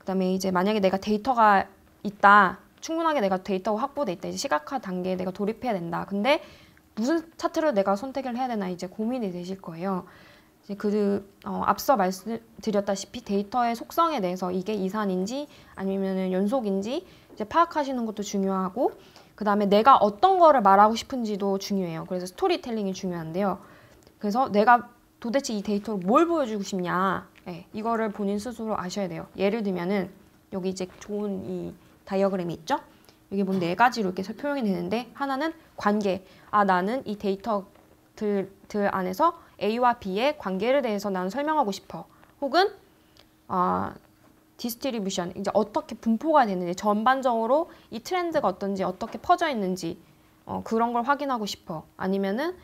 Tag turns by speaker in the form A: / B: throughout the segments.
A: 그다음에 이제 만약에 내가 데이터가 있다. 충분하게 내가 데이터가 확보돼 있다. 이제 시각화 단계에 내가 돌입해야 된다. 근데 무슨 차트를 내가 선택을 해야 되나 이제 고민이 되실 거예요. 이제 앞서 말씀드렸다시피 데이터의 속성에 대해서 이게 이산인지 아니면은 연속인지 이제 파악하시는 것도 중요하고, 그 다음에 내가 어떤 거를 말하고 싶은지도 중요해요. 그래서 스토리텔링이 중요한데요. 그래서 내가 도대체 이 데이터로 뭘 보여주고 싶냐, 네, 이거를 본인 스스로 아셔야 돼요. 예를 들면은 여기 이제 좋은 이 다이어그램이 있죠? 여기 보면 4가지로 이렇게 표현이 되는데, 하나는 관계. 아, 나는 이 데이터들 안에서 A와 B의 관계를 대해서 나는 설명하고 싶어. 혹은 디스트리뷰션, 이제 어떻게 분포가 되는지, 전반적으로 이 트렌드가 어떤지, 어떻게 퍼져 있는지 그런 걸 확인하고 싶어. 아니면은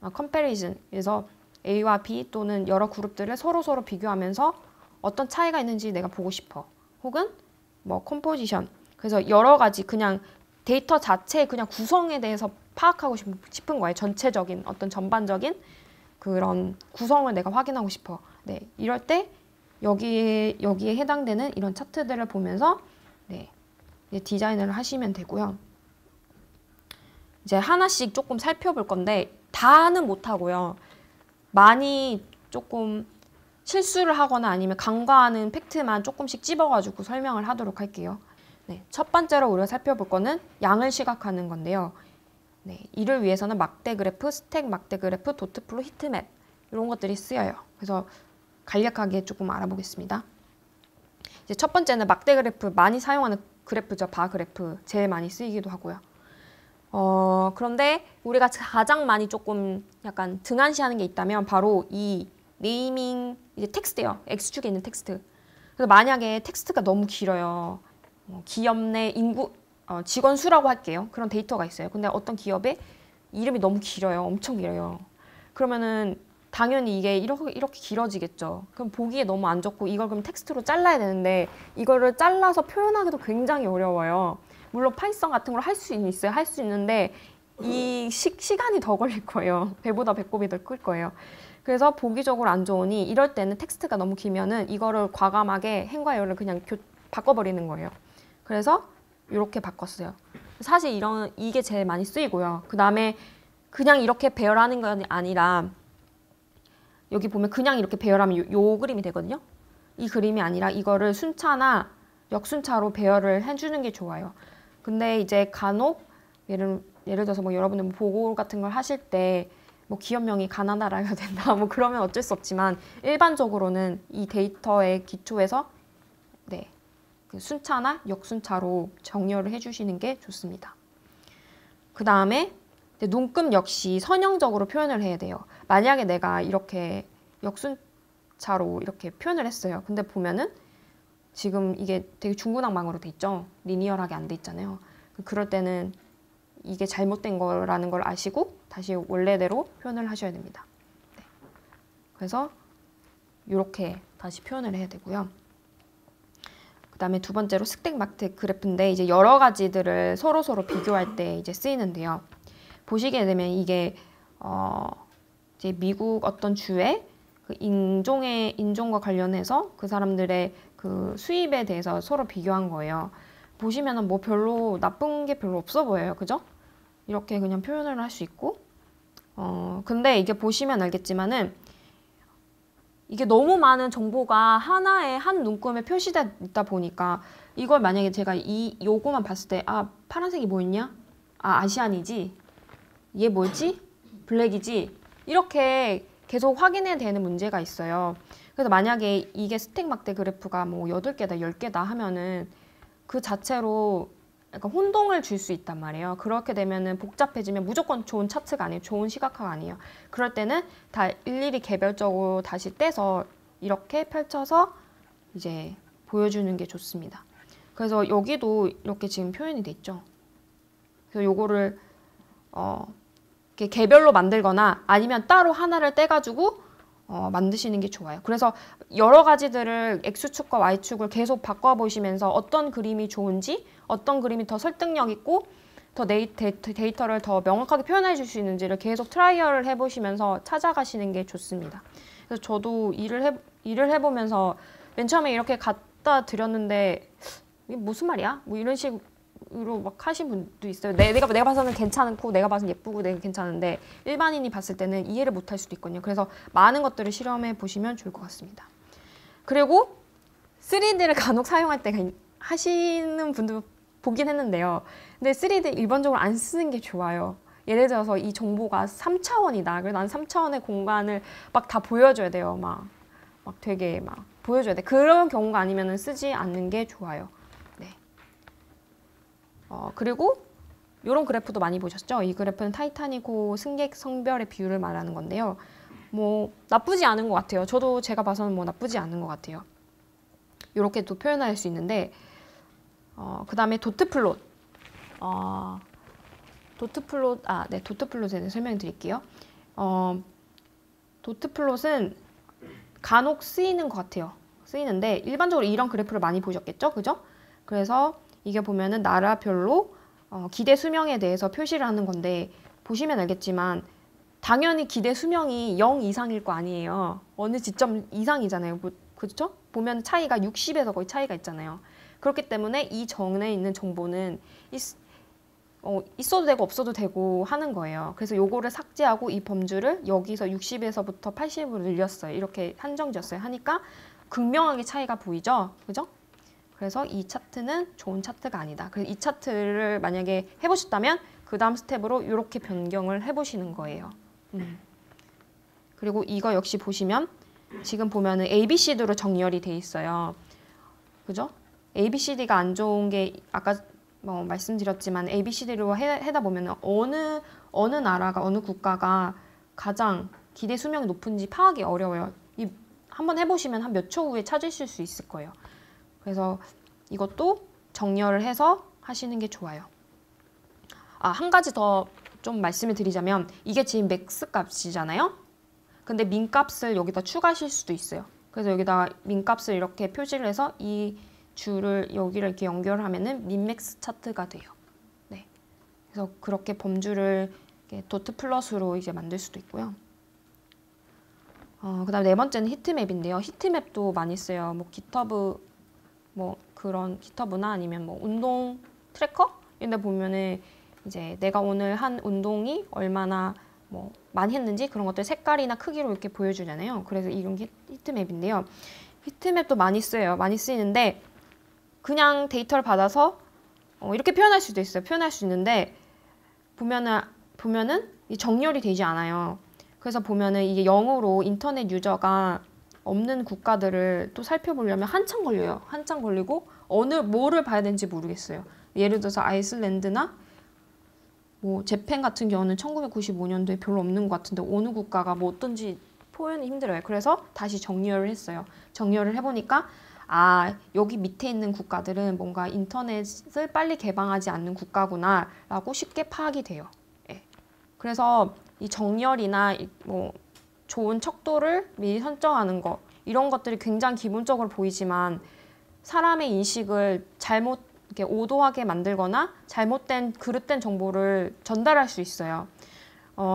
A: 컴패리즌, 그래서 A와 B 또는 여러 그룹들을 서로 비교하면서 어떤 차이가 있는지 내가 보고 싶어. 혹은 뭐 컴포지션, 그래서 여러 가지 그냥 데이터 자체의 그냥 구성에 대해서 파악하고 싶은 거예요. 전체적인 어떤 전반적인 그런 구성을 내가 확인하고 싶어. 네, 이럴 때 여기에 해당되는 이런 차트들을 보면서 네, 이제 디자인을 하시면 되고요. 이제 하나씩 조금 살펴볼 건데 다는 못하고요. 많이 조금 실수를 하거나 아니면 간과하는 팩트만 조금씩 찝어가지고 설명을 하도록 할게요. 네, 첫 번째로 우리가 살펴볼 거는 양을 시각하는 건데요. 네, 이를 위해서는 막대 그래프, 스택 막대 그래프, 도트 플로, 히트맵 이런 것들이 쓰여요. 그래서 간략하게 조금 알아보겠습니다. 이제 첫 번째는 막대 그래프, 많이 사용하는 그래프죠. 바 그래프, 제일 많이 쓰이기도 하고요. 그런데 우리가 가장 많이 조금 약간 등한시하는 게 있다면 바로 이 네이밍, 이제 텍스트예요. X축에 있는 텍스트. 그래서 만약에 텍스트가 너무 길어요. 기업 내 인구, 직원 수라고 할게요. 그런 데이터가 있어요. 근데 어떤 기업의 이름이 너무 길어요. 엄청 길어요. 그러면은 당연히 이게 이렇게 길어지겠죠. 그럼 보기에 너무 안 좋고, 이걸 그럼 텍스트로 잘라야 되는데 이거를 잘라서 표현하기도 굉장히 어려워요. 물론 파이썬 같은 걸 할 수 있어요. 할 수 있는데 이 시간이 더 걸릴 거예요. 배보다 배꼽이 더 클 거예요. 그래서 보기적으로 안 좋으니 이럴 때는 텍스트가 너무 길면은 이거를 과감하게 행과 열을 그냥 바꿔버리는 거예요. 그래서 이렇게 바꿨어요. 사실 이게 제일 많이 쓰이고요. 그 다음에 그냥 이렇게 배열하는 건 아니라 여기 보면 그냥 이렇게 배열하면 요 그림이 되거든요. 이 그림이 아니라 이거를 순차나 역순차로 배열을 해주는 게 좋아요. 근데 이제 간혹 예를 들어서 뭐 여러분들 뭐 보고 같은 걸 하실 때 뭐 기업명이 가나다라야 된다 뭐 그러면 어쩔 수 없지만, 일반적으로는 이 데이터의 기초에서 네, 그 순차나 역순차로 정렬을 해주시는 게 좋습니다. 그 다음에 눈금 역시 선형적으로 표현을 해야 돼요. 만약에 내가 이렇게 역순차로 이렇게 표현을 했어요. 근데 보면은 지금 이게 되게 중구난방으로 돼 있죠. 리니어하게 안 돼 있잖아요. 그럴 때는 이게 잘못된 거라는 걸 아시고 다시 원래대로 표현을 하셔야 됩니다. 네. 그래서 이렇게 다시 표현을 해야 되고요. 그 다음에 두 번째로 스택 막대 그래프인데, 이제 여러 가지들을 서로 비교할 때 이제 쓰이는데요. 보시게 되면 이게 이제 미국 어떤 주의 그 인종과 관련해서 그 사람들의 그 수입에 대해서 서로 비교한 거예요. 보시면은 뭐 별로 나쁜 게 별로 없어 보여요. 그죠? 이렇게 그냥 표현을 할 수 있고, 근데 이게 보시면 알겠지만은 이게 너무 많은 정보가 하나의 한 눈금에 표시되어 있다 보니까, 이걸 만약에 제가 요거만 봤을 때, 아, 파란색이 뭐였냐? 아, 아시안이지? 얘 뭐지? 블랙이지? 이렇게 계속 확인해야 되는 문제가 있어요. 그래서 만약에 이게 스택 막대 그래프가 뭐 8개다, 10개다 하면은 그 자체로 약간 혼동을 줄 수 있단 말이에요. 그렇게 되면은 복잡해지면 무조건 좋은 차트가 아니에요. 좋은 시각화가 아니에요. 그럴 때는 다 일일이 개별적으로 다시 떼서 이렇게 펼쳐서 이제 보여주는 게 좋습니다. 그래서 여기도 이렇게 지금 표현이 돼 있죠. 그래서 요거를 이렇게 개별로 만들거나 아니면 따로 하나를 떼가지고 만드시는 게 좋아요. 그래서 여러 가지들을 X축과 Y축을 계속 바꿔보시면서 어떤 그림이 좋은지, 어떤 그림이 더 설득력 있고 더 데이터를 더 명확하게 표현해 줄 수 있는지를 계속 트라이얼을 해보시면서 찾아가시는 게 좋습니다. 그래서 저도 일을 해보면서 맨 처음에 이렇게 갖다 드렸는데 이게 무슨 말이야? 뭐 이런 식으로 막 하신 분도 있어요. 내가 봐서는 괜찮고 내가 봐서는 예쁘고 내가 괜찮은데 일반인이 봤을 때는 이해를 못할 수도 있거든요. 그래서 많은 것들을 실험해 보시면 좋을 것 같습니다. 그리고 3D를 간혹 사용할 때가 하시는 분도 보긴 했는데요. 근데 3D 일반적으로 안 쓰는 게 좋아요. 예를 들어서 이 정보가 3차원이다. 그래서 난 3차원의 공간을 막 다 보여줘야 돼요. 막 되게 막 보여줘야 돼. 그런 경우가 아니면 쓰지 않는 게 좋아요. 네. 그리고 이런 그래프도 많이 보셨죠? 이 그래프는 타이타닉호 승객 성별의 비율을 말하는 건데요. 뭐 나쁘지 않은 것 같아요. 저도 제가 봐서는 뭐 나쁘지 않은 것 같아요. 이렇게 또 표현할 수 있는데 그 다음에 도트플롯. 도트플롯에 대해서 설명드릴게요. 도트플롯은 간혹 쓰이는 것 같아요. 쓰이는데 일반적으로 이런 그래프를 많이 보셨겠죠? 그죠? 그래서 이게 보면은 나라별로 기대 수명에 대해서 표시를 하는 건데 보시면 알겠지만 당연히 기대 수명이 0 이상일 거 아니에요. 어느 지점 이상이잖아요. 그렇죠? 보면 차이가 60에서 거의 차이가 있잖아요. 그렇기 때문에 이 정에 있는 정보는 있어도 되고 없어도 되고 하는 거예요. 그래서 요거를 삭제하고 이 범주를 여기서 60에서부터 80으로 늘렸어요. 이렇게 한정지었어요. 하니까 극명하게 차이가 보이죠? 그죠? 그래서 이 차트는 좋은 차트가 아니다. 그래서 이 차트를 만약에 해보셨다면 그 다음 스텝으로 이렇게 변경을 해보시는 거예요. 그리고 이거 역시 보시면 지금 보면은 ABCD로 정렬이 돼 있어요. 그죠? ABCD가 안 좋은 게 아까 말씀드렸지만 ABCD로 해다 보면 어느 나라가 어느 국가가 가장 기대 수명이 높은지 파악이 어려워요. 한번 해보시면 한 몇 초 후에 찾으실 수 있을 거예요. 그래서 이것도 정렬을 해서 하시는 게 좋아요. 한 가지 더 좀 말씀을 드리자면 이게 지금 맥스 값이잖아요. 근데 민 값을 여기다 추가하실 수도 있어요. 그래서 여기다가 민 값을 이렇게 표시를 해서 이 줄을 여기를 이렇게 연결하면은 민맥스 차트가 돼요. 네. 그래서 그렇게 범주를 이렇게 도트 플러스로 이제 만들 수도 있고요. 그다음 네 번째는 히트맵인데요. 히트맵도 많이 써요. 뭐 기터브 그런 기터브나 아니면 뭐 운동 트래커 이런 데 보면은 이제 내가 오늘 한 운동이 얼마나 많이 했는지 그런 것들 색깔이나 크기로 이렇게 보여주잖아요. 그래서 이런 게 히트맵인데요. 히트맵도 많이 써요. 많이 쓰이는데 그냥 데이터를 받아서 이렇게 표현할 수도 있어요. 표현할 수 있는데 보면은 정렬이 되지 않아요. 그래서 보면은 이게 영어로 인터넷 유저가 없는 국가들을 또 살펴보려면 한참 걸려요. 한참 걸리고 뭐를 봐야 되는지 모르겠어요. 예를 들어서 아이슬란드나 재팬 같은 경우는 1995년도에 별로 없는 것 같은데 어느 국가가 어떤지 표현이 힘들어요. 그래서 다시 정렬을 했어요. 정렬을 해보니까 여기 밑에 있는 국가들은 뭔가 인터넷을 빨리 개방하지 않는 국가구나 라고 쉽게 파악이 돼요. 예. 그래서 이 정렬이나 좋은 척도를 미리 설정하는 거 이런 것들이 굉장히 기본적으로 보이지만 사람의 인식을 잘못 이렇게 오도하게 만들거나 잘못된 그릇된 정보를 전달할 수 있어요.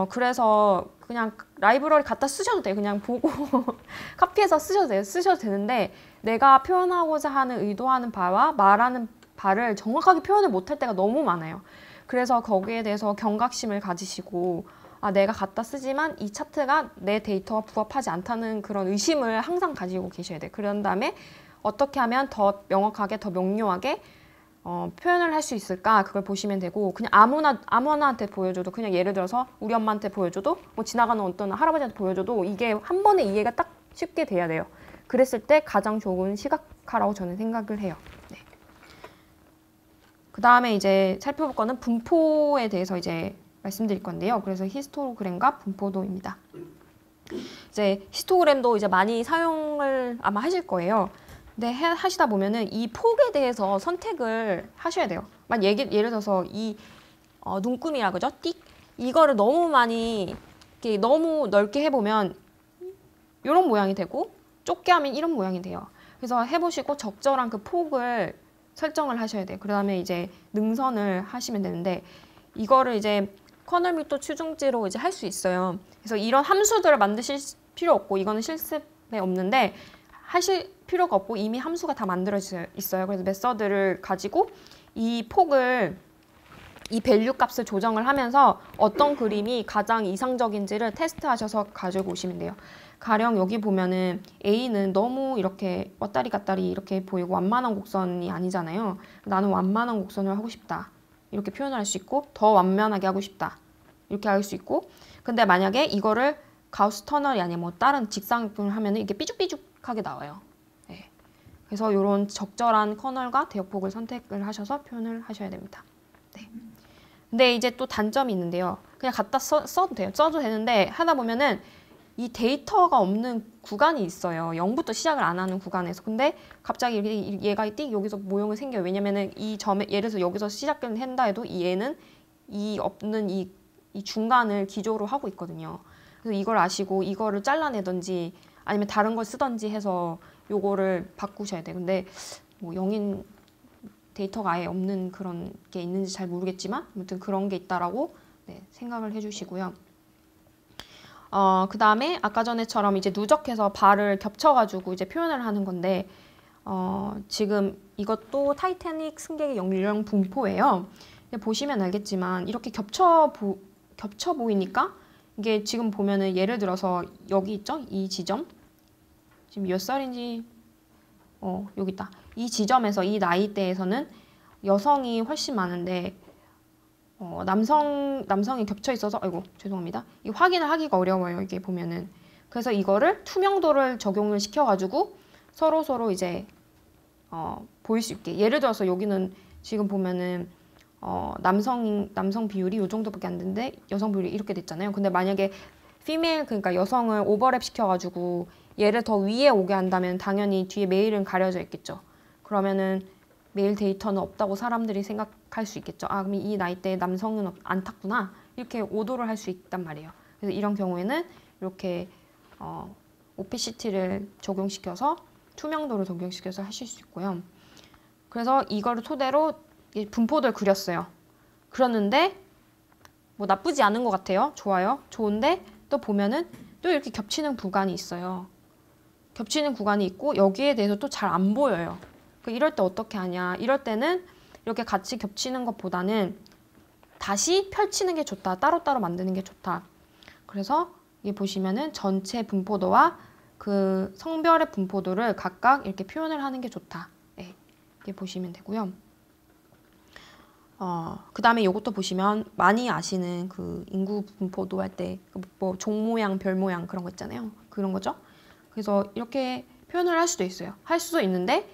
A: 그래서 그냥 라이브러리 갖다 쓰셔도 돼요. 그냥 보고 카피해서 쓰셔도 돼요. 쓰셔도 되는데 내가 표현하고자 하는 의도하는 바와 말하는 바를 정확하게 표현을 못할 때가 너무 많아요. 그래서 거기에 대해서 경각심을 가지시고 내가 갖다 쓰지만 이 차트가 내 데이터와 부합하지 않다는 그런 의심을 항상 가지고 계셔야 돼요. 그런 다음에 어떻게 하면 더 명확하게 더 명료하게 표현을 할 수 있을까 그걸 보시면 되고 그냥 아무나한테 보여줘도 그냥 예를 들어서 우리 엄마한테 보여줘도 지나가는 어떤 할아버지한테 보여줘도 이게 한 번에 이해가 딱 쉽게 돼야 돼요. 그랬을 때 가장 좋은 시각화라고 저는 생각을 해요. 네. 그 다음에 이제 살펴볼 거는 분포에 대해서 이제 말씀드릴 건데요. 그래서 히스토그램과 분포도입니다. 이제 히스토그램도 이제 많이 사용을 아마 하실 거예요. 근데 하시다 보면은 이 폭에 대해서 선택을 하셔야 돼요. 예를 들어서 이 눈금이라 그죠? 띡 이거를 너무 많이 이렇게 너무 넓게 해보면 이런 모양이 되고 좁게 하면 이런 모양이 돼요. 그래서 해보시고 적절한 그 폭을 설정을 하셔야 돼요. 그 다음에 이제 능선을 하시면 되는데 이거를 이제 커널 밀도 추중지로 이제 할 수 있어요. 그래서 이런 함수들을 만드실 필요 없고 이거는 실습에 없는데 하실 필요가 없고 이미 함수가 다 만들어져 있어요. 그래서 메서드를 가지고 이 폭을 이 밸류 값을 조정을 하면서 어떤 그림이 가장 이상적인지를 테스트하셔서 가지고 오시면 돼요. 가령 여기 보면은 A는 너무 이렇게 왔다리 갔다리 이렇게 보이고 완만한 곡선이 아니잖아요. 나는 완만한 곡선을 하고 싶다. 이렇게 표현을 할 수 있고 더 완만하게 하고 싶다. 이렇게 할 수 있고 근데 만약에 이거를 가우스 터널이 아니면 뭐 다른 직사각형을 하면은 이게 삐죽삐죽하게 나와요. 네. 그래서 이런 적절한 커널과 대역폭을 선택을 하셔서 표현을 하셔야 됩니다. 네. 근데 이제 또 단점이 있는데요. 그냥 갖다 써도 돼요. 써도 되는데 하다 보면은 이 데이터가 없는 구간이 있어요. 0부터 시작을 안 하는 구간에서. 근데 갑자기 얘가 띡 여기서 모형이 생겨요. 왜냐면은 이 점에 예를 들어서 여기서 시작을 한다 해도 이 얘는 이 없는 이 중간을 기조로 하고 있거든요. 그래서 이걸 아시고 이거를 잘라내든지 아니면 다른 걸 쓰든지 해서 요거를 바꾸셔야 돼요. 근데 뭐 영인 데이터가 아예 없는 그런 게 있는지 잘 모르겠지만 아무튼 그런 게 있다라고 네, 생각을 해주시고요. 그 다음에 아까 전에처럼 이제 누적해서 발을 겹쳐가지고 이제 표현을 하는 건데 지금 이것도 타이타닉 승객의 연령 분포예요. 보시면 알겠지만 이렇게 겹쳐 보이니까 이게 지금 보면은 예를 들어서 여기 있죠? 이 지점 지금 몇 살인지 여기 있다. 이 지점에서 이 나이대에서는 여성이 훨씬 많은데 남성이 겹쳐 있어서 아이고 죄송합니다. 이 확인을 하기가 어려워요. 이게 보면은 그래서 이거를 투명도를 적용을 시켜가지고 서로 이제 보일 수 있게 예를 들어서 여기는 지금 보면은 남성 비율이 이 정도밖에 안 되는데 여성 비율이 이렇게 됐잖아요. 근데 만약에 피메일 그러니까 여성을 오버랩 시켜가지고 얘를 더 위에 오게 한다면 당연히 뒤에 메일은 가려져 있겠죠. 그러면은 메일 데이터는 없다고 사람들이 생각할 수 있겠죠. 아, 그럼 이 나이대에 남성은 안 탔구나. 이렇게 오도를 할 수 있단 말이에요. 그래서 이런 경우에는 이렇게 오피시티를 적용시켜서 투명도를 적용시켜서 하실 수 있고요. 그래서 이거를 토대로 분포도를 그렸어요. 그렸는데 뭐 나쁘지 않은 것 같아요. 좋아요. 좋은데 또 보면은 또 이렇게 겹치는 구간이 있어요. 겹치는 구간이 있고 여기에 대해서 또 잘 안 보여요. 이럴 때 어떻게 하냐. 이럴 때는 이렇게 같이 겹치는 것보다는 다시 펼치는 게 좋다. 따로따로 만드는 게 좋다. 그래서 여기 보시면은 전체 분포도와 그 성별의 분포도를 각각 이렇게 표현을 하는 게 좋다. 네, 이렇게 보시면 되고요. 그 다음에 이것도 보시면 많이 아시는 그 인구 분포도 할 때 뭐 종 모양, 별 모양 그런 거 있잖아요. 그런 거죠. 그래서 이렇게 표현을 할 수도 있어요. 할 수도 있는데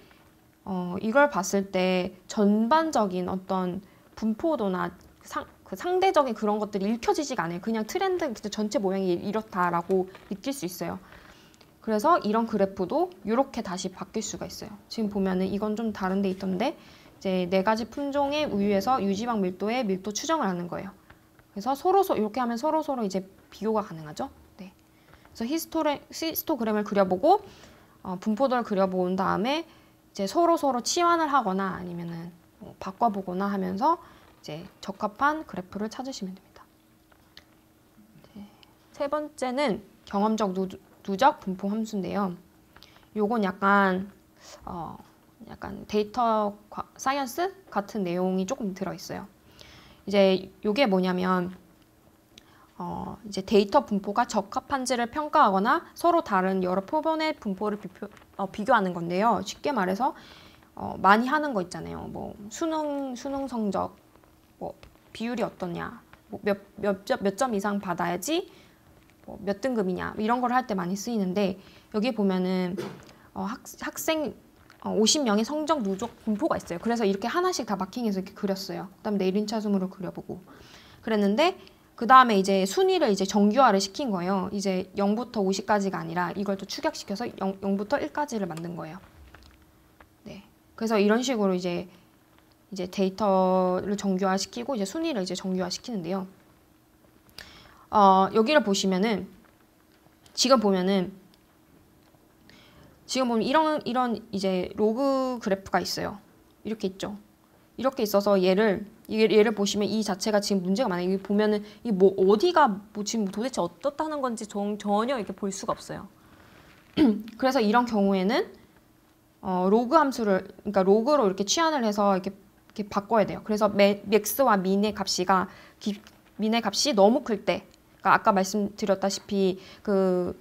A: 이걸 봤을 때 전반적인 어떤 분포도나 그 상대적인 그런 것들이 읽혀지지가 않아요. 그냥 트렌드 전체 모양이 이렇다라고 느낄 수 있어요. 그래서 이런 그래프도 이렇게 다시 바뀔 수가 있어요. 지금 보면은 이건 좀 다른 데 있던데 이제 4가지品종의 우유에서 유지방 밀도의 밀도 추정을 하는 거예요. 그래서 서로 이렇게 하면 서로 이제 비교가 가능하죠. 네. 그래서 히스토그램을 그려보고 분포도를 그려본 다음에 이제 서로 치환을 하거나 아니면은 바꿔보거나 하면서 이제 적합한 그래프를 찾으시면 됩니다. 세 번째는 경험적 누적 분포 함수인데요. 요건 약간 데이터 사이언스 같은 내용이 조금 들어있어요. 이제 요게 뭐냐면 이제 데이터 분포가 적합한지를 평가하거나 서로 다른 여러 표본의 분포를 비교하는 건데요. 쉽게 말해서 많이 하는 거 있잖아요. 뭐 수능 성적, 뭐 비율이 어떠냐, 뭐 몇 점 이상 받아야지 뭐 몇 등급이냐 이런 걸 할 때 많이 쓰이는데 여기 보면은 학생 50명의 성적 누적 분포가 있어요. 그래서 이렇게 하나씩 다 마킹해서 이렇게 그렸어요. 그다음 내일 1차 줌으로 그려보고 그랬는데 그 다음에 이제 순위를 이제 정규화를 시킨 거예요. 이제 0부터 50까지가 아니라 이걸 또 축약시켜서 0부터 1까지를 만든 거예요. 네. 그래서 이런 식으로 이제 데이터를 정규화시키고 이제 순위를 이제 정규화시키는데요. 여기를 보시면은 지금 보면 이런 이제 로그 그래프가 있어요. 이렇게 있죠. 이렇게 있어서 얘를 보시면 이 자체가 지금 문제가 많아요. 여기 보면은 이 뭐 어디가 뭐 지금 도대체 어떻다는 건지 전혀 이렇게 볼 수가 없어요. 그래서 이런 경우에는 로그 함수를, 그러니까 로그로 이렇게 취한을 해서 이렇게 바꿔야 돼요. 그래서 맥스와 민의 값이 너무 클 때, 그러니까 아까 말씀드렸다시피 그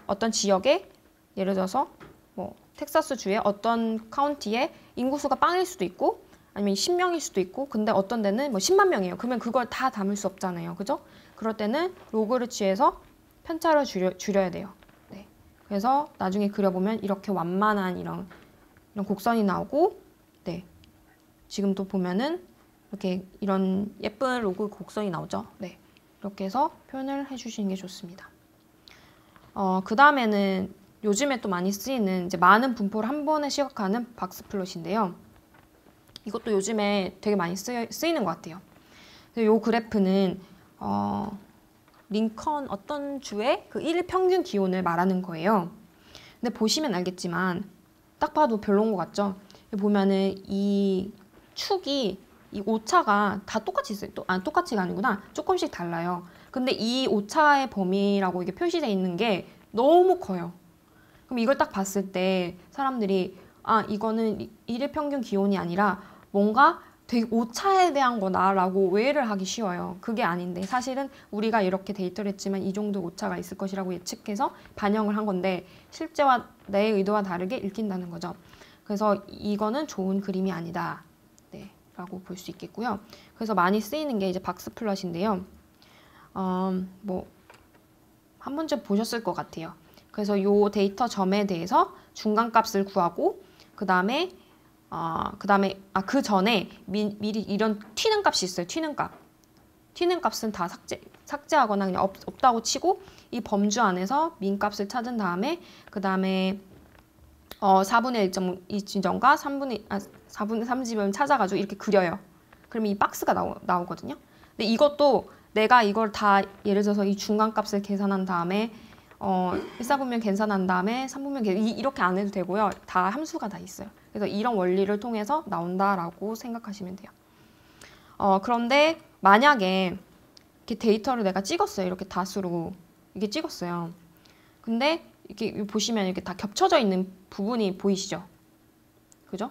A: 어떤 지역에 예를 들어서 뭐 텍사스 주의 어떤 카운티에 인구수가 빵일 수도 있고 아니면 10명일 수도 있고, 근데 어떤 데는 뭐 10만 명이에요. 그러면 그걸 다 담을 수 없잖아요. 그죠? 그럴 때는 로그를 취해서 편차를 줄여야 돼요. 네. 그래서 나중에 그려보면 이렇게 완만한 이런 곡선이 나오고, 네. 지금도 보면은 이렇게 이런 예쁜 로그 곡선이 나오죠. 네. 이렇게 해서 표현을 해주시는 게 좋습니다. 그 다음에는 요즘에 또 많이 쓰이는 이제 많은 분포를 한 번에 시각화하는 박스 플롯인데요. 이것도 요즘에 되게 많이 쓰이는 것 같아요. 이 그래프는 링컨 어떤 주의 그 일일 평균 기온을 말하는 거예요. 근데 보시면 알겠지만 딱 봐도 별로인 것 같죠? 보면은 이 축이 이 오차가 다 똑같이 있어요. 똑같이가 아니구나. 조금씩 달라요. 근데 이 오차의 범위라고 이게 표시되어 있는 게 너무 커요. 그럼 이걸 딱 봤을 때 사람들이 이거는 일일 평균 기온이 아니라 뭔가 되게 오차에 대한 거다라고 오해를 하기 쉬워요. 그게 아닌데 사실은 우리가 이렇게 데이터를 했지만 이 정도 오차가 있을 것이라고 예측해서 반영을 한 건데 실제와 내 의도와 다르게 읽힌다는 거죠. 그래서 이거는 좋은 그림이 아니다. 네, 라고 볼 수 있겠고요. 그래서 많이 쓰이는 게 이제 박스 플롯인데요. 뭐 한 번쯤 보셨을 것 같아요. 그래서 요 데이터 점에 대해서 중간값을 구하고 그 전에 미리 이런 튀는 값이 있어요. 튀는 값. 튀는 값은 다 삭제하거나 그냥 없다고 치고 이 범주 안에서 민 값을 찾은 다음에 그 다음에 4분의 1.2 지점과 4분의 3 지점을 찾아가지고 이렇게 그려요. 그러면 이 박스가 나오거든요. 근데 이것도 내가 이걸 다 예를 들어서 이 중간값을 계산한 다음에 1사분면 계산한 다음에 3분면 이렇게 안 해도 되고요. 다 함수가 다 있어요. 그래서 이런 원리를 통해서 나온다라고 생각하시면 돼요. 그런데 만약에 이렇게 데이터를 내가 찍었어요. 이렇게 닷으로 이게 찍었어요. 근데 이렇게 보시면 이렇게 다 겹쳐져 있는 부분이 보이시죠? 그죠?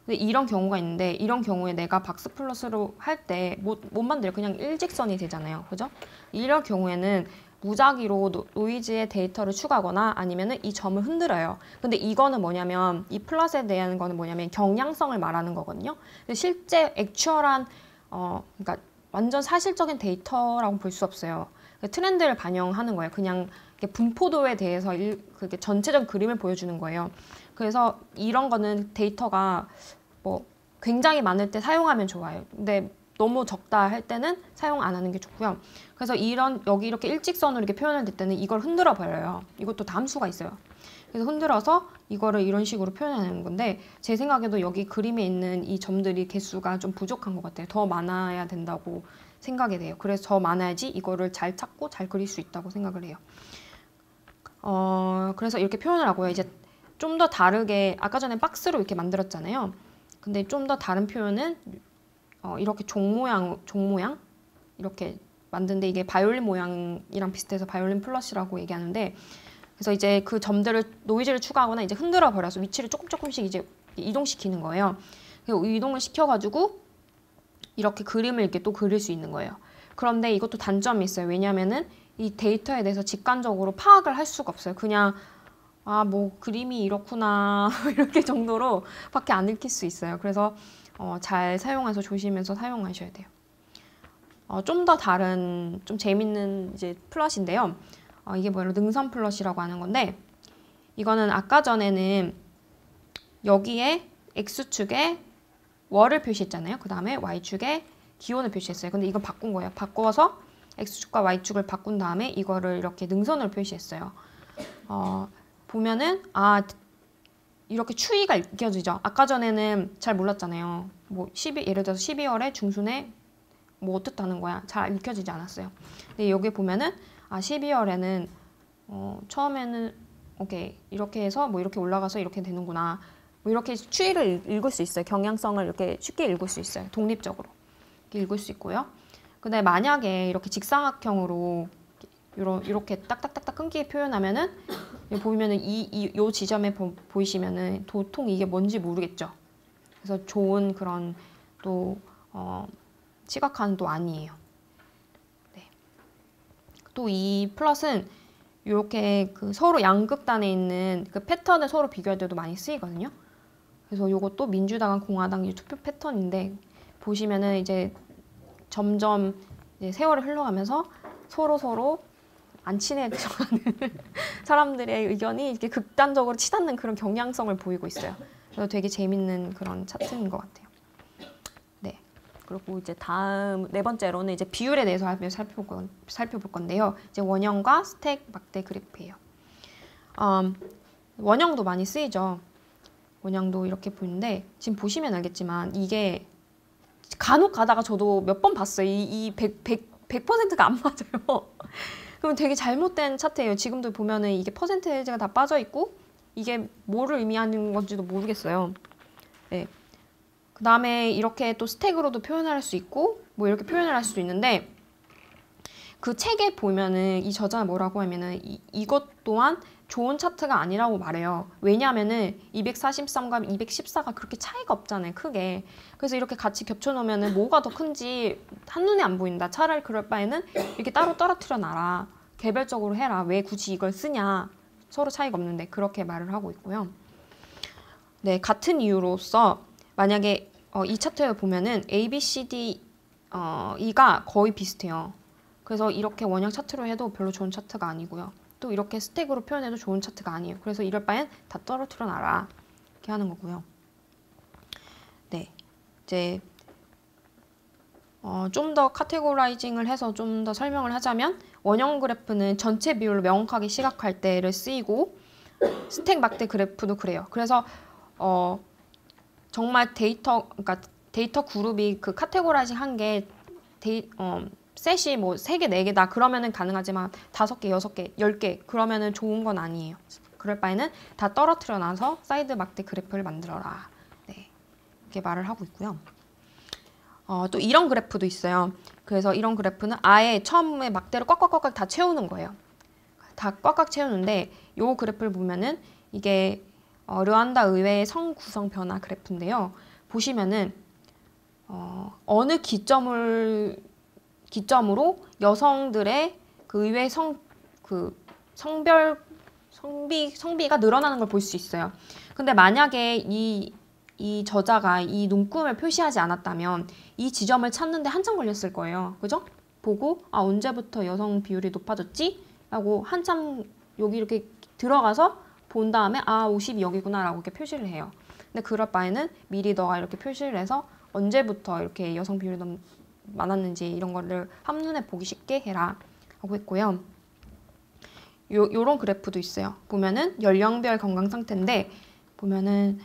A: 근데 이런 경우가 있는데 이런 경우에 내가 박스 플러스로 할 때 못 만들어요. 그냥 일직선이 되잖아요. 그죠? 이런 경우에는 무작위로 노이즈의 데이터를 추가하거나 아니면은 이 점을 흔들어요. 근데 이거는 뭐냐면 이 플러스에 대한 거는 뭐냐면 경향성을 말하는 거거든요. 근데 실제 액추얼한 그러니까 완전 사실적인 데이터라고 볼 수 없어요. 트렌드를 반영하는 거예요. 그냥 분포도에 대해서 그게 전체적 그림을 보여주는 거예요. 그래서 이런 거는 데이터가 뭐 굉장히 많을 때 사용하면 좋아요. 근데 너무 적다 할 때는 사용 안 하는 게 좋고요. 그래서 여기 이렇게 일직선으로 이렇게 표현을 될 때는 이걸 흔들어 버려요. 이것도 다 함수가 있어요. 그래서 흔들어서 이거를 이런 식으로 표현하는 건데 제 생각에도 여기 그림에 있는 이 점들이 개수가 좀 부족한 것 같아요. 더 많아야 된다고 생각이 돼요. 그래서 더 많아야지 이거를 잘 찾고 잘 그릴 수 있다고 생각을 해요. 그래서 이렇게 표현을 하고요. 이제 좀 더 다르게 아까 전에 박스로 이렇게 만들었잖아요. 근데 좀 더 다른 표현은 이렇게 종 모양 이렇게 만든데 이게 바이올린 모양이랑 비슷해서 바이올린 플러스라고 얘기하는데 그래서 이제 그 점들을 노이즈를 추가하거나 이제 흔들어 버려서 위치를 조금씩 이제 이동시키는 거예요. 그리고 이동을 시켜가지고 이렇게 그림을 이렇게 또 그릴 수 있는 거예요. 그런데 이것도 단점이 있어요. 왜냐면은 이 데이터에 대해서 직관적으로 파악을 할 수가 없어요. 그냥 뭐 그림이 이렇구나 이렇게 정도로 밖에 안 읽힐 수 있어요. 그래서 잘 사용해서 조심해서 사용하셔야 돼요. 좀 더 다른 좀 재밌는 이제 플롯인데요. 이게 뭐예요? 능선 플롯이라고 하는 건데 이거는 아까 전에는 여기에 X축에 월을 표시했잖아요. 그 다음에 Y축에 기온을 표시했어요. 근데 이거 바꾼 거예요. 바꿔서 X축과 Y축을 바꾼 다음에 이거를 이렇게 능선으로 표시했어요. 보면은 이렇게 추이가 느껴지죠. 아까 전에는 잘 몰랐잖아요. 뭐 예를 들어서 12월에 중순에 뭐 어떻다는 거야. 잘 읽혀지지 않았어요. 근데 여기 보면은 12월에는 처음에는 오케이 이렇게 해서 뭐 이렇게 올라가서 이렇게 되는구나. 뭐 이렇게 추이를 읽을 수 있어요. 경향성을 이렇게 쉽게 읽을 수 있어요. 독립적으로 이렇게 읽을 수 있고요. 근데 만약에 이렇게 직사각형으로 이렇게 딱딱딱딱 끊기게 표현하면은 여기 보면은 요 지점에 보이시면은 도통 이게 뭔지 모르겠죠. 그래서 좋은 그런 또 시각화는 아니에요. 네. 또 이 플롯은 이렇게 그 서로 양극단에 있는 그 패턴을 서로 비교할 때도 많이 쓰이거든요. 그래서 이것도 민주당과 공화당 투표 패턴인데 보시면은 이제 점점 이제 세월이 흘러가면서 서로 안 친해져가는 사람들의 의견이 이렇게 극단적으로 치닫는 그런 경향성을 보이고 있어요. 그래서 되게 재밌는 그런 차트인 것 같아요. 네. 그리고 이제 다음 네 번째로는 이제 비율에 대해서 살펴볼 건데요. 이제 원형과 스택 막대 그래프예요. 원형도 많이 쓰이죠. 원형도 이렇게 보이는데 지금 보시면 알겠지만 이게 간혹 가다가 저도 몇 번 봤어요. 이 100%가 안 맞아요. 그러면 되게 잘못된 차트예요. 지금도 보면은 이게 퍼센테이지가 다 빠져 있고 이게 뭐를 의미하는 건지도 모르겠어요. 네. 그 다음에 이렇게 또 스택으로도 표현할 수 있고 뭐 이렇게 표현을 할 수도 있는데 그 책에 보면은 이 저자가 뭐라고 하면은 이것 또한 좋은 차트가 아니라고 말해요. 왜냐하면은 243과 214가 그렇게 차이가 없잖아요. 크게. 그래서 이렇게 같이 겹쳐놓으면은 뭐가 더 큰지 한눈에 안 보인다. 차라리 그럴 바에는 이렇게 따로 떨어뜨려 놔라. 개별적으로 해라. 왜 굳이 이걸 쓰냐. 서로 차이가 없는데 그렇게 말을 하고 있고요. 네, 같은 이유로서 만약에 이 차트에 보면은 A, B, C, D, E가 거의 비슷해요. 그래서 이렇게 원형 차트로 해도 별로 좋은 차트가 아니고요. 또 이렇게 스택으로 표현해도 좋은 차트가 아니에요. 그래서 이럴 바엔 다 떨어뜨려 놔라. 이렇게 하는 거고요. 네, 이제 좀 더 카테고라이징을 해서 좀 더 설명을 하자면 원형 그래프는 전체 비율로 명확하게 시각할 때를 쓰이고 스택 막대 그래프도 그래요. 그래서 정말 그러니까 데이터 그룹이 그 카테고라이징 한 게 셋이 뭐 3개, 4개다 그러면은 가능하지만 5개, 6개, 10개 그러면은 좋은 건 아니에요. 그럴 바에는 다 떨어뜨려 놔서 사이드 막대 그래프를 만들어라. 네, 이렇게 말을 하고 있고요. 또 이런 그래프도 있어요. 그래서 이런 그래프는 아예 처음에 막대로 꽉꽉꽉꽉 다 채우는 거예요. 다 꽉꽉 채우는데 요 그래프를 보면은 이게 르완다 의회의 성 구성 변화 그래프인데요. 보시면은 어느 기점으로 여성들의 그 의회 성비가 늘어나는 걸 볼 수 있어요. 근데 만약에 이 저자가 이 눈금을 표시하지 않았다면 이 지점을 찾는데 한참 걸렸을 거예요. 그죠? 보고 언제부터 여성 비율이 높아졌지? 라고 한참 여기 이렇게 들어가서 본 다음에 50이 여기구나 라고 이렇게 표시를 해요. 근데 그럴 바에는 미리 너가 이렇게 표시를 해서 언제부터 이렇게 여성 비율이 너무 많았는지 이런 거를 한눈에 보기 쉽게 해라 하고 있고요. 요런 그래프도 있어요. 보면은 연령별 건강 상태인데 보면은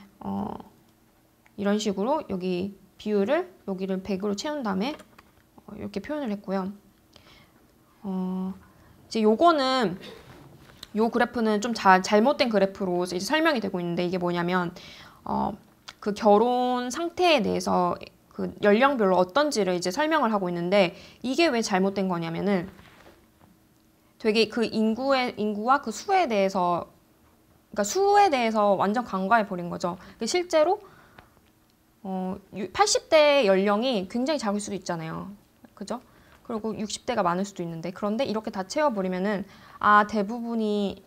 A: 이런 식으로 여기 비율을 여기를 100으로 채운 다음에 이렇게 표현을 했고요. 이제 요거는 요 그래프는 좀 잘못된 그래프로 이제 설명이 되고 있는데 이게 뭐냐면 그 결혼 상태에 대해서 그 연령별로 어떤지를 이제 설명을 하고 있는데 이게 왜 잘못된 거냐면은 되게 그 인구와 그 수에 대해서 그러니까 수에 대해서 완전 간과해 버린 거죠. 실제로 80대 연령이 굉장히 작을 수도 있잖아요. 그죠? 그리고 60대가 많을 수도 있는데 그런데 이렇게 다 채워버리면은 대부분이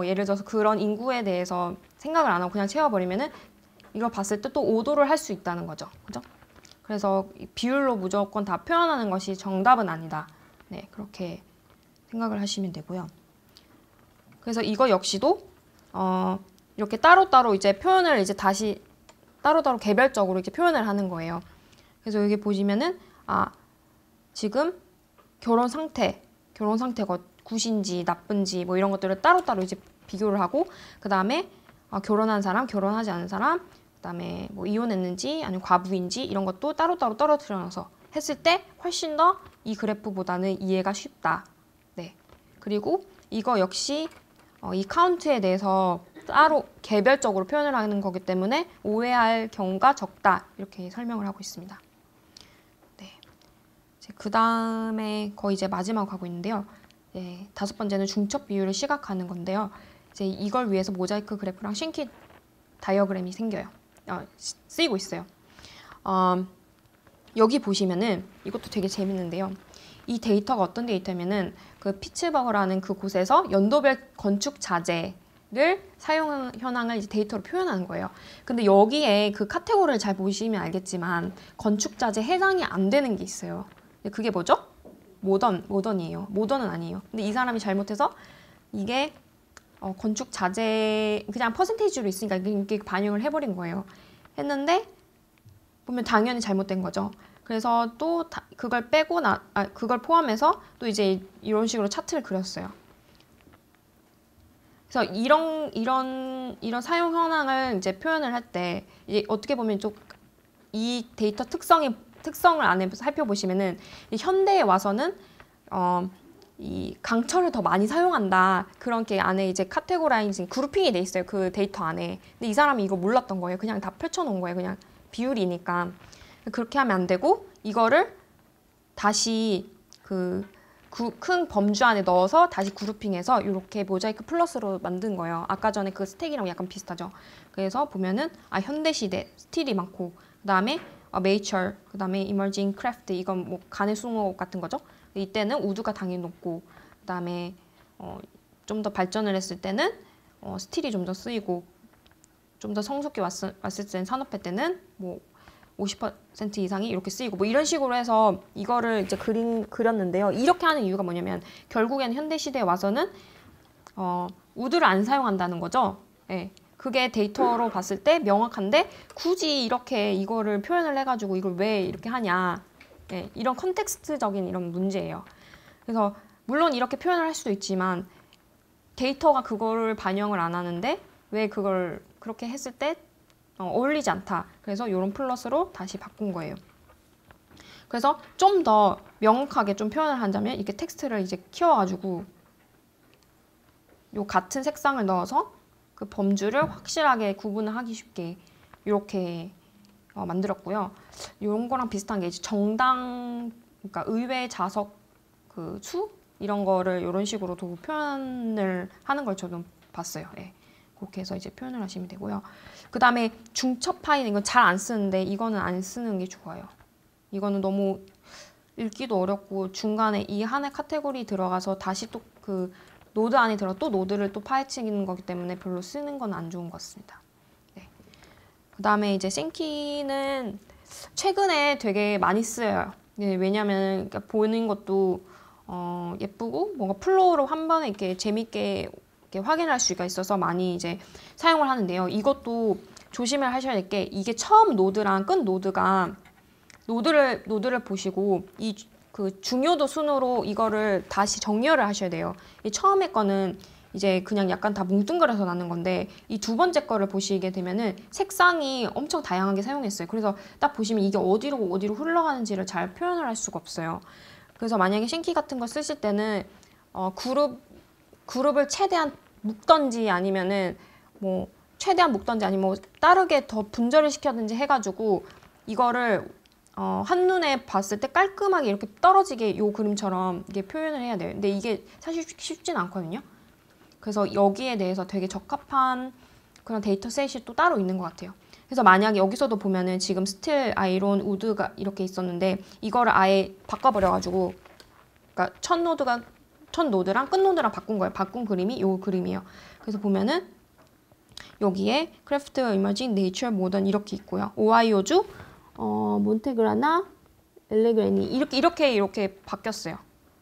A: 예를 들어서 그런 인구에 대해서 생각을 안 하고 그냥 채워버리면은 이걸 봤을 때 또 오도를 할 수 있다는 거죠. 그죠? 그래서 비율로 무조건 다 표현하는 것이 정답은 아니다. 네, 그렇게 생각을 하시면 되고요. 그래서 이거 역시도 이렇게 따로따로 이제 표현을 이제 다시 따로따로 개별적으로 이렇게 표현을 하는 거예요. 그래서 여기 보시면은 지금 결혼 상태가 굿인지 나쁜지 뭐 이런 것들을 따로따로 이제 비교를 하고 그 다음에 결혼한 사람, 결혼하지 않은 사람, 그 다음에 뭐 이혼했는지 아니면 과부인지 이런 것도 따로따로 떨어뜨려 놔서 했을 때 훨씬 더 이 그래프보다는 이해가 쉽다. 네. 그리고 이거 역시 이 카운트에 대해서 따로 개별적으로 표현을 하는 거기 때문에 오해할 경우가 적다. 이렇게 설명을 하고 있습니다. 네. 그 다음에 거의 이제 마지막 가고 있는데요. 네, 5번째는 중첩 비율을 시각화하는 건데요. 이제 이걸 위해서 모자이크 그래프랑 싱키 다이어그램이 생겨요. 쓰이고 있어요. 여기 보시면은 이것도 되게 재밌는데요. 이 데이터가 어떤 데이터냐면은 그 피츠버그라는 그 곳에서 연도별 건축 자재를 사용 현황을 이제 데이터로 표현하는 거예요. 근데 여기에 그 카테고리를 잘 보시면 알겠지만 건축 자재 해당이 안 되는 게 있어요. 그게 뭐죠? 모던이에요. 모던은 아니에요. 근데 이 사람이 잘못해서 이게 건축 자재 그냥 퍼센테이지로 있으니까 이게 반영을 해버린 거예요. 했는데 보면 당연히 잘못된 거죠. 그래서 또 그걸 빼고 그걸 포함해서 또 이제 이런 식으로 차트를 그렸어요. 그래서 이런 사용 현황을 이제 표현을 할 때 이제 어떻게 보면 좀 이 데이터 특성을 안에 살펴보시면은 현대에 와서는 이 강철을 더 많이 사용한다. 그런 게 안에 이제 카테고라이징 그룹핑이 돼 있어요. 그 데이터 안에. 근데 이 사람이 이거 몰랐던 거예요. 그냥 다 펼쳐놓은 거예요. 그냥 비율이니까. 그렇게 하면 안 되고 이거를 다시 큰 범주 안에 넣어서 다시 그룹핑해서 이렇게 모자이크 플러스로 만든 거예요. 아까 전에 그 스택이랑 약간 비슷하죠. 그래서 보면은 현대시대 스틸이 많고 그 다음에 메이처, 그 다음에 이머징 크래프트 이건 뭐 간의 숭어 같은 거죠. 이때는 우드가 당연히 높고 그 다음에 좀 더 발전을 했을 때는 스틸이 좀 더 쓰이고 좀 더 성숙히 왔을 때는 산업화 때는 뭐 50% 이상이 이렇게 쓰이고 뭐 이런 식으로 해서 이거를 이제 그렸는데요. 이렇게 하는 이유가 뭐냐면 결국에는 현대 시대에 와서는 우드를 안 사용한다는 거죠. 예. 그게 데이터로 봤을 때 명확한데 굳이 이렇게 이거를 표현을 해가지고 이걸 왜 이렇게 하냐. 예. 이런 컨텍스트적인 이런 문제예요. 그래서 물론 이렇게 표현을 할 수도 있지만 데이터가 그거를 반영을 안 하는데 왜 그걸 그렇게 했을 때 어울리지 않다. 그래서 이런 플러스로 다시 바꾼 거예요. 그래서 좀 더 명확하게 좀 표현을 한다면 이렇게 텍스트를 이제 키워가지고 요 같은 색상을 넣어서 그 범주를 확실하게 구분을 하기 쉽게 이렇게 만들었고요. 이런 거랑 비슷한 게 이제 정당, 그러니까 의회 좌석 그 수 이런 거를 이런 식으로도 표현을 하는 걸 저도 봤어요. 예. 그렇게 해서 이제 표현을 하시면 되고요. 그 다음에 중첩 파일 이건 잘 안 쓰는데 이거는 안 쓰는 게 좋아요. 이거는 너무 읽기도 어렵고 중간에 이 하나의 카테고리 들어가서 다시 또 그 노드 안에 들어 또 노드를 또 파헤치는 거기 때문에 별로 쓰는 건 안 좋은 것 같습니다. 네. 그 다음에 이제 싱키는 최근에 되게 많이 쓰여요. 네, 왜냐면 그러니까 보는 것도 예쁘고 뭔가 플로우로 한 번에 이렇게 재밌게 이렇게 확인할 수가 있어서 많이 이제 사용을 하는데요. 이것도 조심을 하셔야 될 게 이게 처음 노드랑 끝 노드가 노드를 보시고 이 그 중요도 순으로 이거를 다시 정렬을 하셔야 돼요. 이 처음에 거는 이제 그냥 약간 다 뭉뚱그려서 나는 건데 이 두 번째 거를 보시게 되면은 색상이 엄청 다양하게 사용했어요. 그래서 딱 보시면 이게 어디로 흘러가는지를 잘 표현을 할 수가 없어요. 그래서 만약에 싱키 같은 거 쓰실 때는 그룹을 최대한 묶던지 아니면은 뭐 최대한 묶던지 아니면 뭐 다르게 더 분절을 시켜든지 해가지고 이거를 한눈에 봤을 때 깔끔하게 이렇게 떨어지게 요 그림처럼 이게 표현을 해야 돼요. 근데 이게 사실 쉽진 않거든요. 그래서 여기에 대해서 되게 적합한 그런 데이터셋이 또 따로 있는 것 같아요. 그래서 만약에 여기서도 보면은 지금 스틸, 아이론, 우드가 이렇게 있었는데 이거를 아예 바꿔버려가지고 그러니까 첫 노드랑 끝 노드랑 바꾼 거예요. 바꾼 그림이 요 그림이에요. 그래서 보면은 여기에 크래프트, 이머징, 네이처, 모던 이렇게 있고요. 오하이오주, 몬테그라나, 엘레그레니 이렇게 바뀌었어요.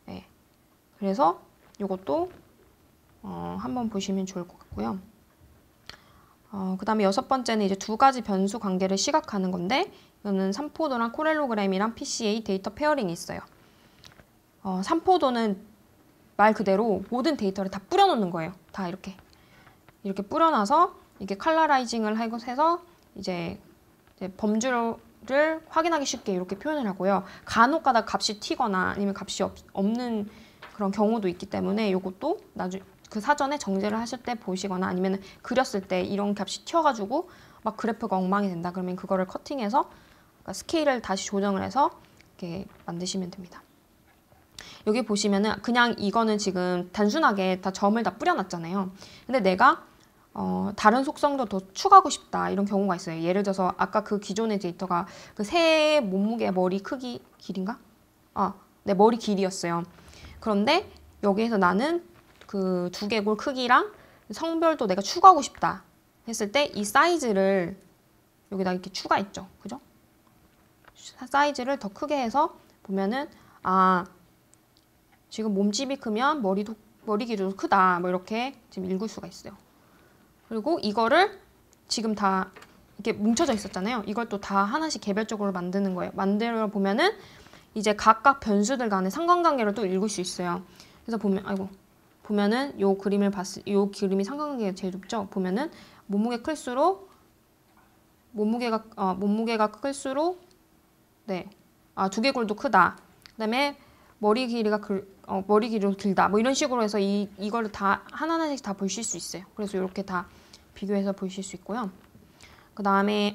A: 네. 그래서 이것도 한번 보시면 좋을 것 같고요. 그 다음에 6번째는 이제 두 가지 변수 관계를 시각하는 건데 이거는 삼포도랑 코렐로그램이랑 PCA 데이터 페어링이 있어요. 삼포도는 말 그대로 모든 데이터를 다 뿌려놓는 거예요. 다 이렇게 뿌려놔서 이게 컬러라이징을 해서 이제 범주를 확인하기 쉽게 이렇게 표현을 하고요. 간혹가다 값이 튀거나 아니면 값이 없는 그런 경우도 있기 때문에 이것도 나중에 그 사전에 정제를 하실 때 보시거나 아니면 그렸을 때 이런 값이 튀어가지고 막 그래프가 엉망이 된다 그러면 그거를 커팅해서 그러니까 스케일을 다시 조정을 해서 이렇게 만드시면 됩니다. 여기 보시면은 그냥 이거는 지금 단순하게 다 점을 다 뿌려놨잖아요. 근데 내가 다른 속성도 더 추가하고 싶다 이런 경우가 있어요. 예를 들어서 아까 그 기존의 데이터가 그 새 몸무게 머리 크기 길인가? 네, 머리 길이였어요. 그런데 여기에서 나는 그 두개골 크기랑 성별도 내가 추가하고 싶다 했을 때 이 사이즈를 여기다 이렇게 추가했죠. 그죠? 사이즈를 더 크게 해서 보면은 지금 몸집이 크면 머리 길이도 크다 뭐 이렇게 지금 읽을 수가 있어요. 그리고 이거를 지금 다 이렇게 뭉쳐져 있었잖아요. 이걸 또 다 하나씩 개별적으로 만드는 거예요. 만들어 보면은 이제 각각 변수들 간의 상관관계를 또 읽을 수 있어요. 그래서 보면은 요 그림이 상관관계가 제일 좁죠. 보면은 몸무게가 클수록 네, 두개골도 크다. 그다음에 머리 길이도 길다. 뭐 이런 식으로 해서 이거를 다 하나하나씩 다 보실 수 있어요. 그래서 이렇게 다 비교해서 보실 수 있고요. 그 다음에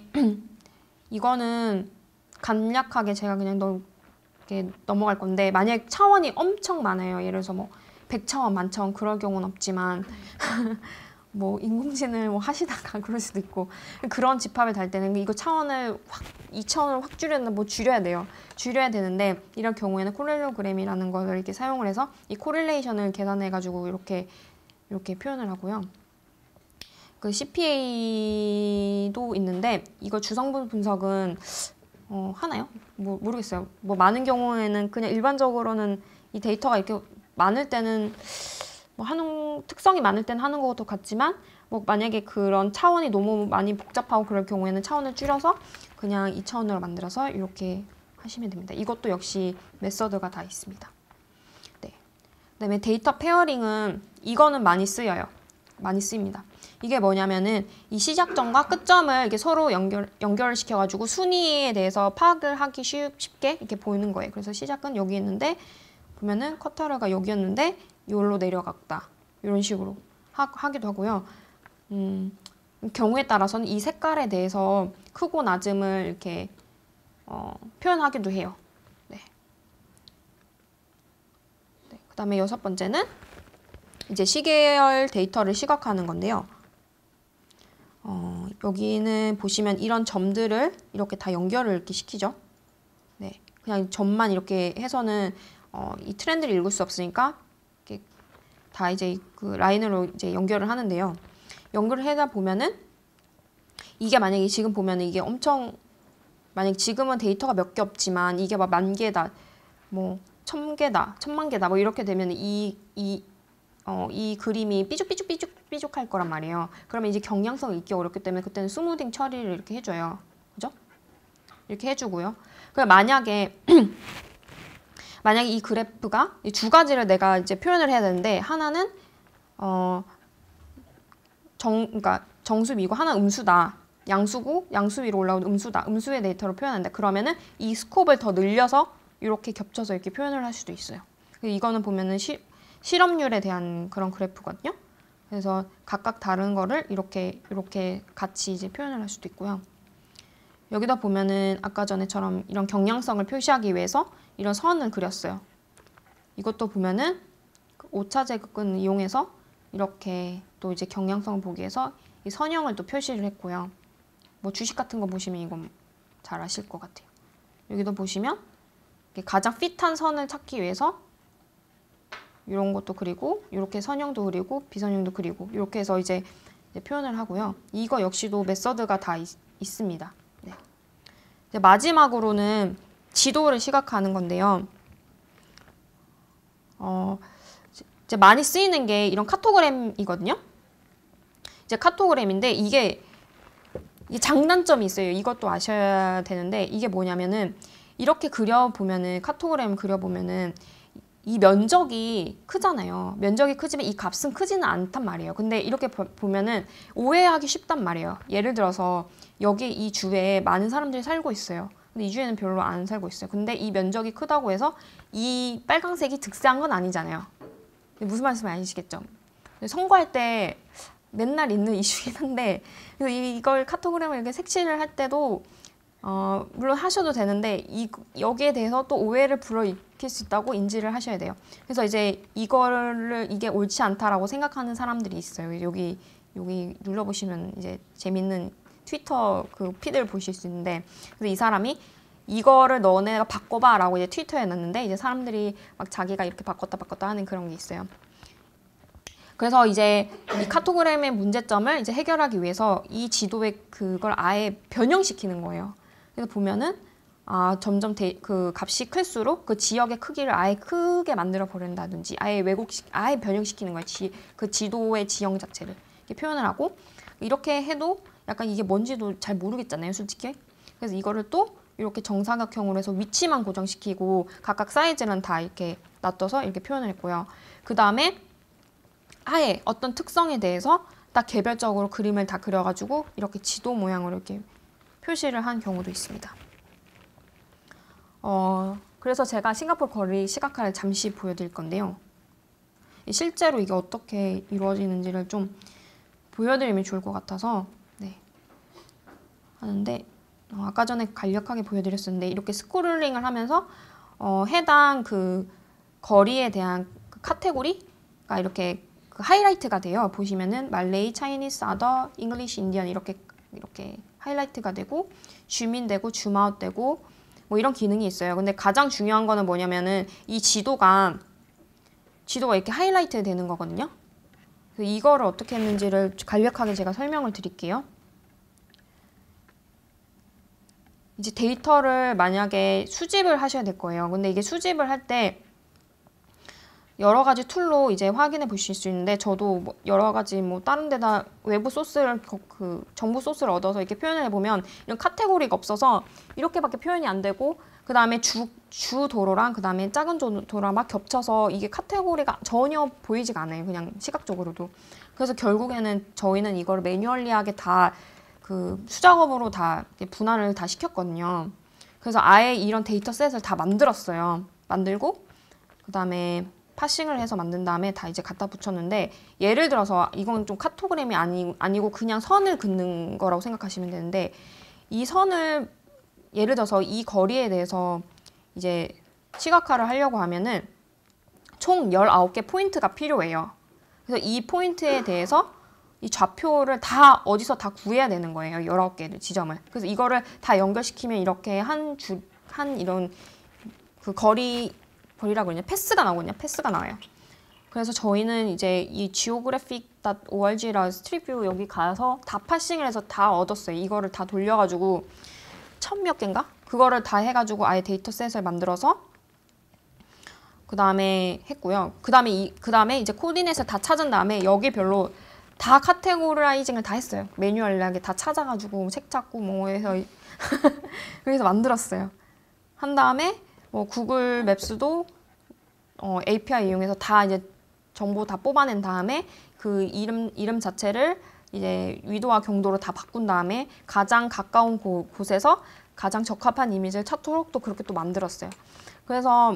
A: 이거는 간략하게 제가 그냥 이렇게 넘어갈 건데 만약 차원이 엄청 많아요. 예를 들어서 뭐 100차원, 만차원 그럴 경우는 없지만 뭐 인공지능을 뭐 하시다가 그럴 수도 있고 그런 집합을 달 때는 이거 차원을 2차원을 확 줄여야 돼요. 줄여야 되는데 이런 경우에는 코렐로그램이라는 것을 이렇게 사용을 해서 이 코릴레이션을 계산해 가지고 이렇게 표현을 하고요. 그 CPA도 있는데 이거 주성분 분석은 하나요? 뭐 모르겠어요. 뭐 많은 경우에는 그냥 일반적으로는 이 데이터가 이렇게 많을 때는 뭐 특성이 많을 때는 하는 것도 같지만 뭐 만약에 그런 차원이 너무 많이 복잡하고 그럴 경우에는 차원을 줄여서 그냥 2차원으로 만들어서 이렇게 하시면 됩니다. 이것도 역시 메서드가 다 있습니다. 네. 그다음에 데이터 페어링은 이거는 많이 쓰여요. 많이 쓰입니다. 이게 뭐냐면은 이 시작점과 끝점을 이렇게 서로 연결을 시켜가지고 순위에 대해서 파악을 하기 쉽게 이렇게 보이는 거예요. 그래서 시작은 여기 있는데 보면은 쿼터르가 여기였는데 여기로 내려갔다. 이런 식으로 하기도 하고요. 경우에 따라서는 이 색깔에 대해서 크고 낮음을 이렇게 표현하기도 해요. 네. 네. 그 다음에 6번째는 이제 시계열 데이터를 시각화하는 건데요. 여기는 보시면 이런 점들을 이렇게 다 연결을 이렇게 시키죠. 네. 그냥 점만 이렇게 해서는 이 트렌드를 읽을 수 없으니까 이렇게 다 이제 그 라인으로 이제 연결을 하는데요. 연결을 하다 보면은 이게 만약에 지금 보면은 이게 엄청 만약 지금은 데이터가 몇 개 없지만 이게 막 10,000개다, 뭐 1,000개다, 1,000,000개다 뭐 이렇게 되면 이 그림이 삐죽할 거란 말이에요. 그러면 이제 경량성을 읽기 어렵기 때문에 그때는 스무딩 처리를 이렇게 해줘요. 그죠? 이렇게 해주고요. 그럼 만약에 이 그래프가 이 두 가지를 내가 이제 표현을 해야 되는데 하나는 그러니까 정수비고 하나 음수다. 양수고 양수 위로 올라온 음수다. 음수의 데이터로 표현한다. 그러면은 이 스콥을 더 늘려서 이렇게 겹쳐서 이렇게 표현을 할 수도 있어요. 이거는 보면은 실업률에 대한 그런 그래프거든요. 그래서 각각 다른 거를 이렇게 같이 이제 표현을 할 수도 있고요. 여기다 보면은 아까 전에처럼 이런 경량성을 표시하기 위해서 이런 선을 그렸어요. 이것도 보면은 오차제극근을 이용해서 이렇게 또 이제 경량성을 보기 위해서 이 선형을 또 표시를 했고요. 뭐 주식 같은 거 보시면 이건 잘 아실 것 같아요. 여기도 보시면 가장 핏한 선을 찾기 위해서 이런 것도 그리고 이렇게 선형도 그리고 비선형도 그리고 이렇게 해서 이제 표현을 하고요. 이거 역시도 메서드가 다 있습니다. 네. 이제 마지막으로는 지도를 시각화하는 건데요. 이제 많이 쓰이는 게 이런 카토그램이거든요. 이제 카토그램인데 이게 장단점이 있어요. 이것도 아셔야 되는데 이게 뭐냐면은 이렇게 그려보면은 카토그램 그려보면은 이 면적이 크잖아요. 면적이 크지만 이 값은 크지는 않단 말이에요. 근데 이렇게 보면은 오해하기 쉽단 말이에요. 예를 들어서 여기 이 주에 많은 사람들이 살고 있어요. 근데 이 주에는 별로 안 살고 있어요. 근데 이 면적이 크다고 해서 이 빨강색이 득세한 건 아니잖아요. 무슨 말씀인지 아시겠죠? 선거할 때 맨날 있는 이슈긴 한데 이걸 카토그램을 이렇게 색칠을 할 때도 물론 하셔도 되는데 여기에 대해서 또 오해를 불러일으킬 수 있다고 인지를 하셔야 돼요. 그래서 이제 이게 옳지 않다라고 생각하는 사람들이 있어요. 여기 눌러보시면 이제 재밌는 트위터 그 피드를 보실 수 있는데, 그래서 이 사람이 이거를 너네가 바꿔봐라고 이제 트위터에 놨는데, 이제 사람들이 막 자기가 이렇게 바꿨다 하는 그런 게 있어요. 그래서 이제 이 카토그램의 문제점을 이제 해결하기 위해서 이 지도에 그걸 아예 변형시키는 거예요. 그래서 보면은 점점 그 값이 클수록 그 지역의 크기를 아예 크게 만들어 버린다든지 아예 아예 변형시키는 거예요. 그 지도의 지형 자체를 이렇게 표현을 하고, 이렇게 해도 약간 이게 뭔지도 잘 모르겠잖아요, 솔직히. 그래서 이거를 또 이렇게 정사각형으로 해서 위치만 고정시키고 각각 사이즈는 다 이렇게 놔둬서 이렇게 표현을 했고요. 그 다음에 아예 어떤 특성에 대해서 딱 개별적으로 그림을 다 그려가지고 이렇게 지도 모양으로 이렇게 표시를 한 경우도 있습니다. 그래서 제가 싱가포르 거리 시각화를 잠시 보여드릴 건데요. 실제로 이게 어떻게 이루어지는지를 좀 보여드리면 좋을 것 같아서 하는데, 아까 전에 간략하게 보여드렸었는데, 이렇게 스크롤링을 하면서 해당 그 거리에 대한 그 카테고리가 이렇게 그 하이라이트가 돼요. 보시면은 말레이, 차이니스, 아더, 잉글리시, 인디언 이렇게 하이라이트가 되고 줌인되고 줌아웃되고 뭐 이런 기능이 있어요. 근데 가장 중요한 거는 뭐냐면은 이 지도가 이렇게 하이라이트 되는 거거든요. 그래서 이거를 어떻게 했는지를 간략하게 제가 설명을 드릴게요. 이제 데이터를 만약에 수집을 하셔야 될 거예요. 근데 이게 수집을 할 때 여러 가지 툴로 이제 확인해 보실 수 있는데, 저도 뭐 여러 가지 뭐 다른 데다 외부 소스를 그 정보 소스를 얻어서 이렇게 표현을 해보면 이런 카테고리가 없어서 이렇게밖에 표현이 안 되고, 그 다음에 주 도로랑 그 다음에 작은 도로랑 막 겹쳐서 이게 카테고리가 전혀 보이지가 않아요. 그냥 시각적으로도. 그래서 결국에는 저희는 이걸 매뉴얼리하게 다 그 수작업으로 다 분할을 다 시켰거든요. 그래서 아예 이런 데이터셋을 다 만들었어요. 만들고 그 다음에 파싱을 해서 만든 다음에 다 이제 갖다 붙였는데, 예를 들어서 이건 좀 카토그램이 아니고 그냥 선을 긋는 거라고 생각하시면 되는데, 이 선을 예를 들어서 이 거리에 대해서 이제 시각화를 하려고 하면은 총 19개 포인트가 필요해요. 그래서 이 포인트에 대해서 이 좌표를 다 어디서 다 구해야 되는 거예요. 19개를 지점을. 그래서 이거를 다 연결시키면 이렇게 한 이런 그 거리라고 그러냐, 패스가 나오거든요. 패스가 나와요. 그래서 저희는 이제 이 geographic.org라 스트리트뷰 여기 가서 다 파싱을 해서 다 얻었어요. 이거를 다 돌려가지고 1000몇 개인가? 그거를 다 해가지고 아예 데이터셋을 만들어서 그 다음에 했고요. 그 다음에 이제 코디넷을 다 찾은 다음에 여기별로 다 카테고라이징을 다 했어요. 매뉴얼하게 다 찾아가지고 책 찾고 뭐 해서 그래서 만들었어요. 한 다음에 뭐 구글 맵스도 API 이용해서 다 이제 정보 다 뽑아낸 다음에 그 이름 자체를 이제 위도와 경도로 다 바꾼 다음에 가장 가까운 곳에서 가장 적합한 이미지를 찾도록 또 그렇게 또 만들었어요. 그래서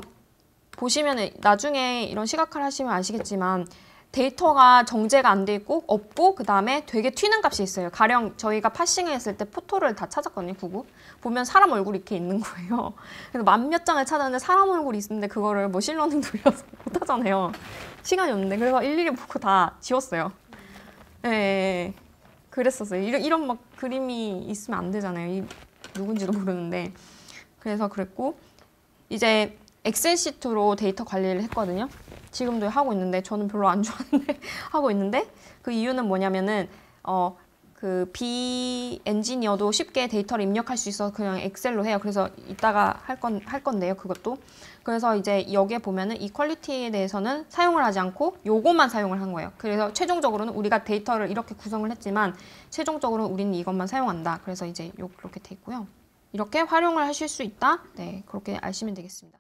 A: 보시면 나중에 이런 시각화를 하시면 아시겠지만 데이터가 정제가 안 돼 있고 없고 그 다음에 되게 튀는 값이 있어요. 가령 저희가 파싱을 했을 때 포토를 다 찾았거든요. 구글 보면 사람 얼굴이 이렇게 있는 거예요. 그래서 만 몇 장을 찾았는데 사람 얼굴이 있는데 그거를 머신러닝 돌려서 못 하잖아요. 시간이 없는데. 그래서 일일이 보고 다 지웠어요. 네, 그랬었어요. 이런 막 그림이 있으면 안 되잖아요. 누군지도 모르는데. 그래서 그랬고, 이제 엑셀 시트로 데이터 관리를 했거든요. 지금도 하고 있는데 저는 별로 안 좋아하는데 하고 있는데, 그 이유는 뭐냐면은 그 비엔지니어도 쉽게 데이터를 입력할 수 있어서 그냥 엑셀로 해요. 그래서 이따가 할 건데요, 그것도. 그래서 이제 여기에 보면은 이 퀄리티에 대해서는 사용을 하지 않고 요것만 사용을 한 거예요. 그래서 최종적으로는 우리가 데이터를 이렇게 구성을 했지만 최종적으로는 우리는 이것만 사용한다. 그래서 이제 이렇게 돼 있고요. 이렇게 활용을 하실 수 있다. 네, 그렇게 아시면 되겠습니다.